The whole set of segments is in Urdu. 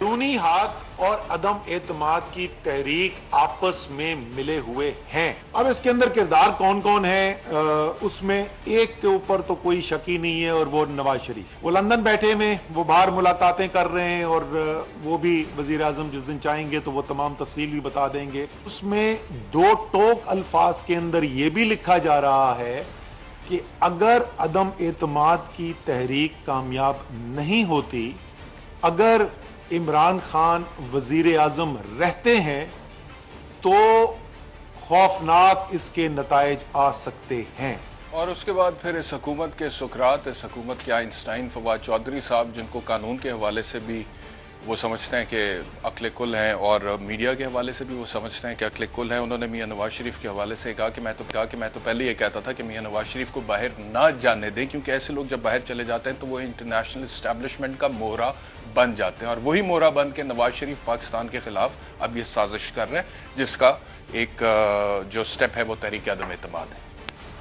بیرونی ہاتھ اور عدم اعتماد کی تحریک آپس میں ملے ہوئے ہیں. اب اس کے اندر کردار کون کون ہیں، اس میں ایک کے اوپر تو کوئی شک ہی نہیں ہے، اور وہ نواز شریف. وہ لندن بیٹھے ہوئے، وہ باہر ملاقاتیں کر رہے ہیں، اور وہ بھی وزیر اعظم جس دن چاہیں گے تو وہ تمام تفصیل بھی بتا دیں گے. اس میں دو ٹوک الفاظ کے اندر یہ بھی لکھا جا رہا ہے کہ اگر عدم اعتماد کی تحریک کامیاب نہیں ہوتی، اگر عمران خان وزیر اعظم رہتے ہیں تو خوفناک اس کے نتائج آ سکتے ہیں. اور اس کے بعد پھر اس حکومت کے سکرات، اس حکومت کے آئنسٹائن فواد چودھری صاحب، جن کو قانون کے حوالے سے بھی وہ سمجھتے ہیں کہ عقل کل ہیں اور میڈیا کے حوالے سے بھی وہ سمجھتے ہیں کہ عقل کل ہیں، انہوں نے میاں نواز شریف کے حوالے سے کہا کہ میں تو پہلے یہ کہتا تھا کہ میاں نواز شریف کو باہر نہ جانے دیں، کیونکہ ایسے لوگ جب باہر چلے جاتے ہیں تو وہ انٹرنیشنل اسٹیبلشمنٹ کا مہرہ بن جاتے ہیں، اور وہی مہرہ بن کے نواز شریف پاکستان کے خلاف اب یہ سازش کر رہے ہیں، جس کا ایک جو سٹیپ ہے وہ تحریک عدم اعتماد ہے.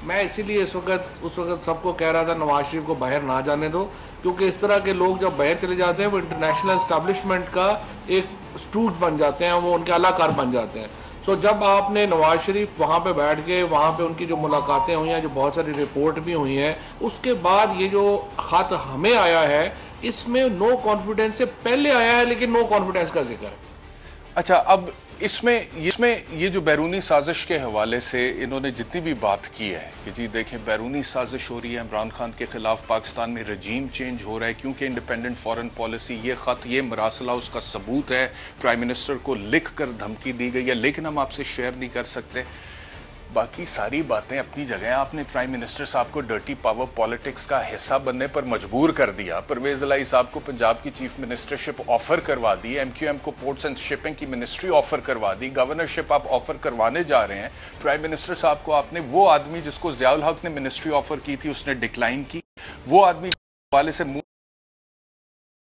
میں اسی لیے اس وقت سب کو کہہ رہا تھا نواز شریف کو باہر نہ جانے دو، کیونکہ اس طرح کے لوگ جب باہر چلے جاتے ہیں وہ انٹرنیشنل اسٹیبلشمنٹ کا ایک سٹوٹ بن جاتے ہیں، وہ ان کے اعلیٰ کار بن جاتے ہیں. سو جب آپ نے نواز شریف وہاں پہ بیٹھ کے وہاں پہ ان کی جو ملاقاتیں ہوئی ہیں، جو بہت ساری رپورٹ بھی ہوئی ہیں، اس کے بعد یہ جو خط ہمیں آیا ہے اس میں نو کانفیڈنس سے پہلے آیا ہے، لیکن نو کانفیڈنس کا ذکر ہے. اچھا، اب اس میں یہ جو بیرونی سازش کے حوالے سے انہوں نے جتنی بھی بات کی ہے کہ جی دیکھیں بیرونی سازش ہو رہی ہے عمران خان کے خلاف، پاکستان میں رجیم چینج ہو رہا ہے کیونکہ انڈیپینڈنٹ فارن پالیسی، یہ خط، یہ مراسلہ اس کا ثبوت ہے، پرائم منسٹر کو لکھ کر دھمکی دی گئی ہے، لیکن ہم آپ سے شیئر نہیں کر سکتے. باقی ساری باتیں اپنی جگہ. آپ نے پرائم منسٹر صاحب کو ڈرٹی پاور پالیٹکس کا حصہ بننے پر مجبور کر دیا، پرویز الہی صاحب کو پنجاب کی چیف منسٹرشپ آفر کروا دی، ایم کیو ایم کو پورٹس اینڈ شپنگ کی منسٹری آفر کروا دی، گورنرشپ آپ آفر کروانے جا رہے ہیں. پرائم منسٹر صاحب کو آپ نے، وہ آدمی جس کو ضیاء الحق نے منسٹری آفر کی تھی اس نے ڈکلائن کی، وہ آدمی والے سے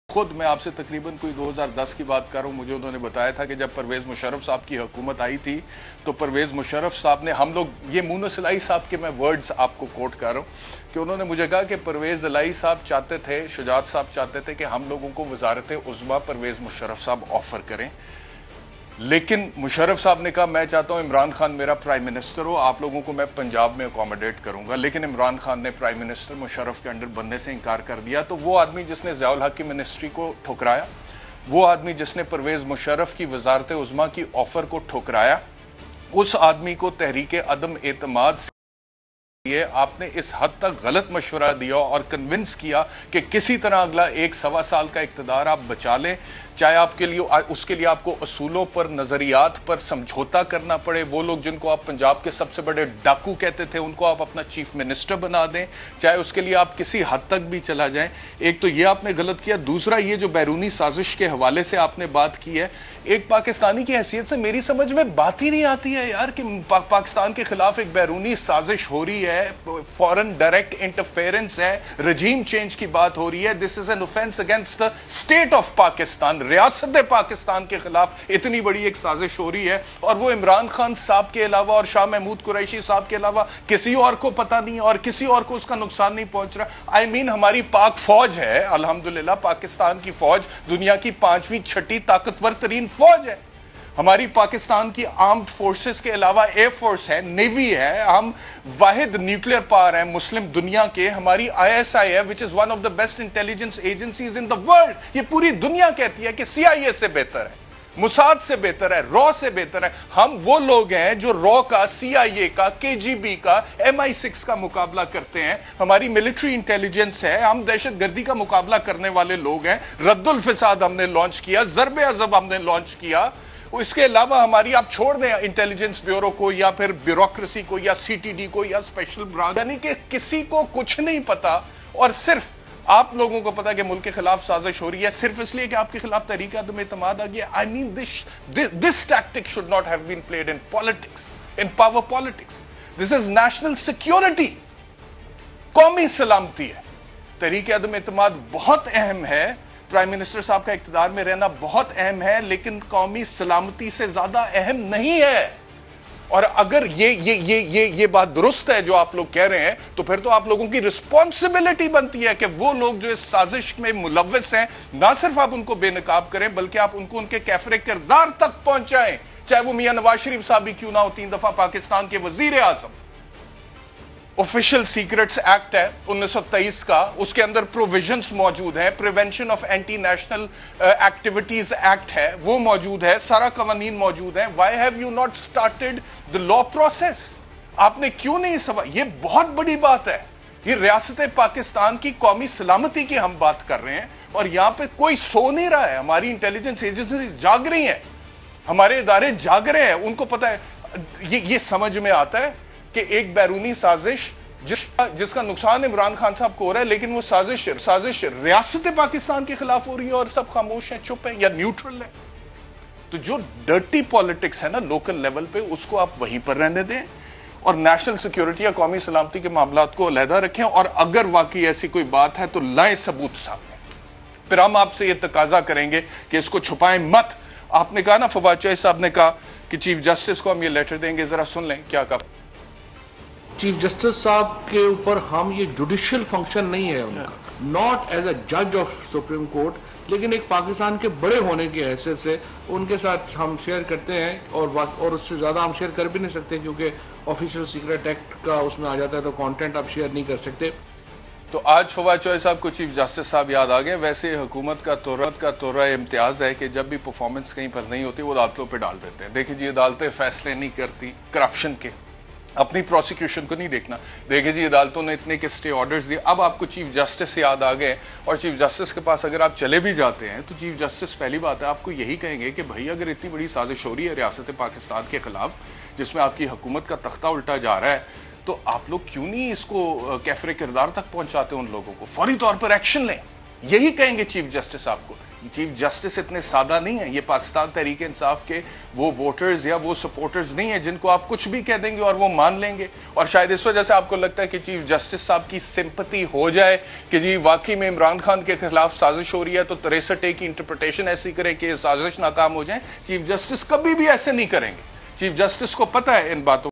خود میں آپ سے تقریباً کوئی 2010 کی بات کر رہا ہوں، مجھے انہوں نے بتایا تھا کہ جب پرویز مشرف صاحب کی حکومت آئی تھی تو پرویز مشرف صاحب نے، ہم لوگ، یہ مونس الہی صاحب کے میں ورڈز آپ کو کوٹ کر رہا ہوں کہ انہوں نے مجھے کہا کہ پرویز الہی صاحب چاہتے تھے، شجاعت صاحب چاہتے تھے کہ ہم لوگوں کو وزارت عظمیٰ پرویز مشرف صاحب آفر کریں، لیکن مشرف صاحب نے کہا میں چاہتا ہوں عمران خان میرا پرائم منسٹر ہو، آپ لوگوں کو میں پنجاب میں اکوموڈیٹ کروں گا. لیکن عمران خان نے پرائم منسٹر مشرف کے انڈر بننے سے انکار کر دیا. تو وہ آدمی جس نے ضیاء الحق کی منسٹری کو ٹھکرایا، وہ آدمی جس نے پرویز مشرف کی وزارت عظمیٰ کی آفر کو ٹھکرایا، اس آدمی کو تحریک عدم اعتماد سے آپ نے اس حد تک غلط مشورہ دیا اور کنونس کیا کہ کسی طرح اگلا 1-1.25 سال کا اقتدار آپ بچا لیں، چاہے آپ کے لیے، اس کے لیے آپ کو اصولوں پر، نظریات پر سمجھوتا کرنا پڑے. وہ لوگ جن کو آپ پنجاب کے سب سے بڑے ڈاکو کہتے تھے ان کو آپ اپنا چیف منسٹر بنا دیں، چاہے اس کے لیے آپ کسی حد تک بھی چلا جائیں. ایک تو یہ آپ نے غلط کیا. دوسرا یہ جو بیرونی سازش کے حوالے سے آپ نے بات کی ہے، ایک پاکستانی کی حیثیت سے میری سمجھ میں بات ہی نہیں آتی ہے یار کہ پاکستان کے خلاف ایک بیرونی سازش ہو رہی ہے، فورن ڈائریکٹ انٹرفیرنس ہے، رجیم چینج کی بات ہو رہی ہے. This is an offence against the state of Pakistan, ریاست پاکستان کے خلاف اتنی بڑی ایک سازش ہو رہی ہے، اور وہ عمران خان صاحب کے علاوہ اور شاہ محمود قریشی صاحب کے علاوہ کسی اور کو پتہ نہیں اور کسی اور کو اس کا نقصان نہیں پہنچ رہا. ہماری پاک فوج ہے، الحمدللہ پاکستان کی فوج دنیا کی 5ویں 6ٹھی طاقتور ترین فوج ہے. ہماری پاکستان کی آرمڈ فورسز کے علاوہ ایئر فورس ہے، نیوی ہے، ہم واحد نیوکلیئر پاور ہیں مسلم دنیا کے. ہماری ISI ہے which is one of the best intelligence agencies in the world. یہ پوری دنیا کہتی ہے کہ CIA سے بہتر ہے، موساد سے بہتر ہے، رو سے بہتر ہے. ہم وہ لوگ ہیں جو رو کا، CIA کا، KGB کا، MI6 کا مقابلہ کرتے ہیں. ہماری ملٹری انٹیلیجنس ہے، ہم دہشت گردی کا مقابلہ کرنے والے لوگ ہیں. رد الفساد ہم نے لانچ کیا، ضرب عضب ہم نے لانچ کیا. اس کے علاوہ ہماری، آپ چھوڑ دیں انٹیلیجنس بیورو کو یا پھر بیوروکریسی کو یا CTD کو یا اسپیشل برانچ، یعنی کہ کسی کو کچھ نہیں پتا، اور صرف آپ لوگوں کو پتا کہ ملک کے خلاف سازش ہو رہی ہے صرف اس لیے کہ آپ کے خلاف تحریک عدم اعتماد آ گیا. this tactic should not have been played in politics, in power politics. This is national security. قومی سلامتی ہے. تحریک عدم اعتماد بہت اہم ہے، پرائم منسٹر صاحب کا اقتدار میں رہنا بہت اہم ہے، لیکن قومی سلامتی سے زیادہ اہم نہیں ہے. اور اگر یہ بات درست ہے جو آپ لوگ کہہ رہے ہیں تو پھر تو آپ لوگوں کی رسپانسبلٹی بنتی ہے کہ وہ لوگ جو اس سازش میں ملوث ہیں نہ صرف آپ ان کو بے نقاب کریں بلکہ آپ ان کو ان کے کیفر کردار تک پہنچائیں، چاہے وہ میاں نواز شریف صاحب بھی کیوں نہ ہو، 3 دفعہ پاکستان کے وزیر اعظم۔ آفیشل سیکرٹس ایکٹ ہے 1923 کا، اس کے اندر پروویژنز موجود ہیں، prevention of anti national activities act ہے وہ موجود ہے، سارا قوانین موجود ہیں۔ Why have you not started the law process؟ آپ نے کیوں نہیں یہ بہت بڑی بات ہے، یہ ریاست پاکستان کی قومی سلامتی کی ہم بات کر رہے ہیں اور یہاں پہ کوئی سو نہیں رہا ہے، ہماری انٹیلیجنس ایجنسی جاگ رہی ہیں، ہمارے ادارے جاگ رہے ہیں، ان کو پتا ہے، یہ سمجھ میں آتا ہے کہ ایک بیرونی سازش جس کا نقصان عمران خان صاحب کو ہو رہا ہے لیکن وہ سازش ریاست پاکستان کے خلاف ہو رہی ہے اور سب خاموش ہیں، چپ ہیں یا نیوٹرل ہیں۔ تو جو ڈرٹی پالیٹکس ہے نا لوکل لیول پہ، اس کو آپ وہیں پر رہنے دیں اور نیشنل سیکیورٹی یا قومی سلامتی کے معاملات کو علیحدہ رکھیں، اور اگر واقعی ایسی کوئی بات ہے تو لائیں ثبوت سامنے، پھر ہم آپ سے یہ تقاضا کریں گے کہ اس کو چھپائیں مت۔ آپ نے کہا نا، فواد چوہدری صاحب نے کہا کہ چیف جسٹس کو ہم یہ لیٹر دیں گے، ذرا سن لیں کیا کہا۔ چیف جسٹس صاحب کے اوپر ہم یہ جوڈیشل فنکشن نہیں ہے ان کا، ناٹ ایز اے جج آف سپریم کورٹ، لیکن ایک پاکستان کے بڑے ہونے کی حیثیت سے ان کے ساتھ ہم شیئر کرتے ہیں، اور اس سے زیادہ ہم شیئر کر بھی نہیں سکتے کیونکہ آفیشل سیکرٹ ایکٹ کا اس میں آ جاتا ہے تو کانٹینٹ آپ شیئر نہیں کر سکتے۔ تو آج فواد چوہدری صاحب کو چیف جسٹس صاحب یاد آ گئے۔ ویسے حکومت کا تورہ امتیاز ہے کہ جب بھی پرفارمنس کہیں پر نہیں ہوتی وہ عدالتوں پہ ڈال دیتے ہیں۔ دیکھیں جی، عدالتیں فیصلے نہیں کرتی کرپشن کے، اپنی پروسیکیوشن کو نہیں دیکھنا۔ دیکھیں جی، عدالتوں نے اتنے کے سٹے آرڈرز دیے، اب آپ کو چیف جسٹس سے یاد آ گئے، اور چیف جسٹس کے پاس اگر آپ چلے بھی جاتے ہیں تو چیف جسٹس پہلی بات ہے آپ کو یہی کہیں گے کہ بھائی اگر اتنی بڑی سازش ہو رہی ہے ریاست پاکستان کے خلاف جس میں آپ کی حکومت کا تختہ الٹا جا رہا ہے، تو آپ لوگ کیوں نہیں اس کو کیفر کردار تک پہنچاتے ان لوگوں کو، فوری طور پر ایکشن لیں۔ یہی کہیں گے چیف جسٹس آپ کو۔ چیف جسٹس اتنے سادہ نہیں ہیں، یہ پاکستان تحریک انصاف کے وہ ووٹرز یا وہ سپورٹرز نہیں ہیں جن کو آپ کچھ بھی کہہ دیں گے اور وہ مان لیں گے۔ اور شاید اس وجہ سے آپ کو لگتا ہے کہ چیف جسٹس صاحب کی سمپتی ہو جائے کہ جی واقعی میں عمران خان کے خلاف سازش ہو رہی ہے تو 63A کی انٹرپریٹیشن ایسی کریں کہ یہ سازش ناکام ہو جائے۔ چیف جسٹس کبھی بھی ایسے نہیں کریں گے، چیف جسٹس کو پتہ ہے ان باتوں